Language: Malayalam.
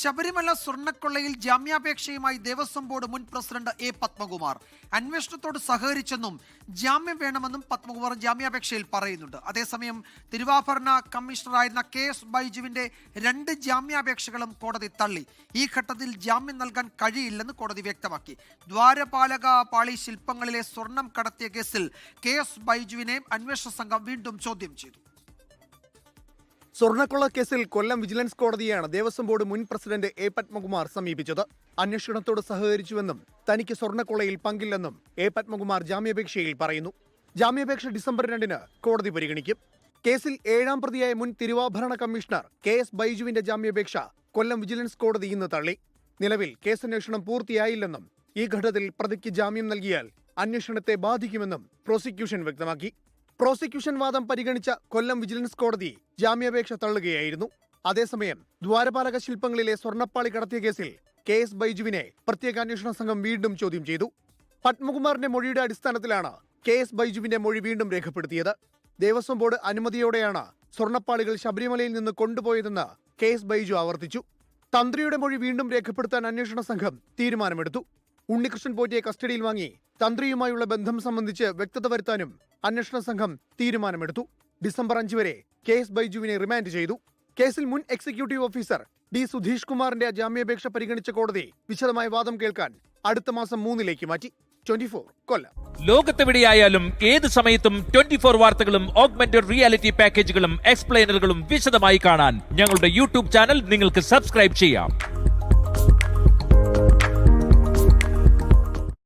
ശബരിമല സ്വർണ്ണക്കൊള്ളയിൽ ജാമ്യാപേക്ഷയുമായി ദേവസ്വം ബോർഡ് മുൻ പ്രസിഡന്റ് എ പത്മകുമാർ അന്വേഷണത്തോട് സഹകരിച്ചെന്നും ജാമ്യം വേണമെന്നും പത്മകുമാർ ജാമ്യാപേക്ഷയിൽ പറയുന്നുണ്ട്. അതേസമയം തിരുവാഭരണ കമ്മീഷണറായിരുന്ന KS ബൈജുവിന്റെ 2 ജാമ്യാപേക്ഷകളും കോടതി തള്ളി. ഈ ഘട്ടത്തിൽ ജാമ്യം നൽകാൻ കഴിയില്ലെന്ന് കോടതി വ്യക്തമാക്കി. ദ്വാരപാലക പാളി ശില്പങ്ങളിലെ സ്വർണം കടത്തിയ കേസിൽ KS ബൈജുവിനെ അന്വേഷണ സംഘം വീണ്ടും ചോദ്യം ചെയ്തു. സ്വർണ്ണക്കൊള്ള കേസിൽ കൊല്ലം വിജിലൻസ് കോടതിയാണ് ദേവസ്വം ബോർഡ് മുൻ പ്രസിഡന്റ് എ പത്മകുമാർ സമീപിച്ചത്. അന്വേഷണത്തോട് സഹകരിച്ചുവെന്നും തനിക്ക് സ്വർണ്ണക്കൊള്ളയിൽ പങ്കില്ലെന്നും എ പത്മകുമാർ ജാമ്യാപേക്ഷയിൽ പറയുന്നു. ജാമ്യാപേക്ഷ ഡിസംബർ 2-ന് കോടതി പരിഗണിക്കും. കേസിൽ 7ാം പ്രതിയായ മുൻ തിരുവാഭരണ കമ്മീഷണർ KS ബൈജുവിന്റെ ജാമ്യാപേക്ഷ കൊല്ലം വിജിലൻസ് കോടതി ഇന്ന് തള്ളി. നിലവിൽ കേസന്വേഷണം പൂർത്തിയായില്ലെന്നും ഈ ഘട്ടത്തിൽ പ്രതിക്ക് ജാമ്യം നൽകിയാൽ അന്വേഷണത്തെ ബാധിക്കുമെന്നും പ്രോസിക്യൂഷൻ വ്യക്തമാക്കി. പ്രോസിക്യൂഷൻ വാദം പരിഗണിച്ച കൊല്ലം വിജിലൻസ് കോടതി ജാമ്യാപേക്ഷ തള്ളുകയായിരുന്നു. അതേസമയം ദ്വാരപാലക ശില്പങ്ങളിലെ സ്വർണ്ണപ്പാളി കടത്തിയ കേസിൽ KS ബൈജുവിനെ പ്രത്യേക അന്വേഷണ സംഘം വീണ്ടും ചോദ്യം ചെയ്തു. പത്മകുമാറിന്റെ മൊഴിയുടെ അടിസ്ഥാനത്തിലാണ് KS ബൈജുവിന്റെ മൊഴി വീണ്ടും രേഖപ്പെടുത്തിയത്. ദേവസ്വം ബോർഡ് അനുമതിയോടെയാണ് സ്വർണ്ണപ്പാളികൾ ശബരിമലയിൽ നിന്ന് കൊണ്ടുപോയതെന്ന് KS ബൈജു ആവർത്തിച്ചു. തന്ത്രിയുടെ മൊഴി വീണ്ടും രേഖപ്പെടുത്താൻ അന്വേഷണ സംഘം തീരുമാനമെടുത്തു. ഉണ്ണികൃഷ്ണൻ പോറ്റിയെ കസ്റ്റഡിയിൽ വാങ്ങി തന്ത്രിയുമായുള്ള ബന്ധം സംബന്ധിച്ച് വ്യക്തത വരുത്താനും അന്വേഷണ സംഘം തീരുമാനമെടുത്തു. ഡിസംബർ 5 വരെ KS ബൈജുവിനെ റിമാൻഡ് ചെയ്തു. കേസിൽ മുൻ എക്സിക്യൂട്ടീവ് ഓഫീസർ D സുധീഷ് കുമാറിന്റെ ജാമ്യാപേക്ഷ പരിഗണിച്ച കോടതി വിശദമായ വാദം കേൾക്കാൻ അടുത്ത മാസം 3-ലേക്ക് മാറ്റി. 24 കൊല്ലം. ലോകത്തെവിടെയായാലും ഏത് സമയത്തും 24 വാർത്തകളും ഓഗ്മെന്റഡ് റിയാലിറ്റി പാക്കേജുകളും എക്സ്പ്ലെയിനറുകളും വിശദമായി കാണാൻ ഞങ്ങളുടെ യൂട്യൂബ് ചാനൽ നിങ്ങൾക്ക് സബ്സ്ക്രൈബ് ചെയ്യാം.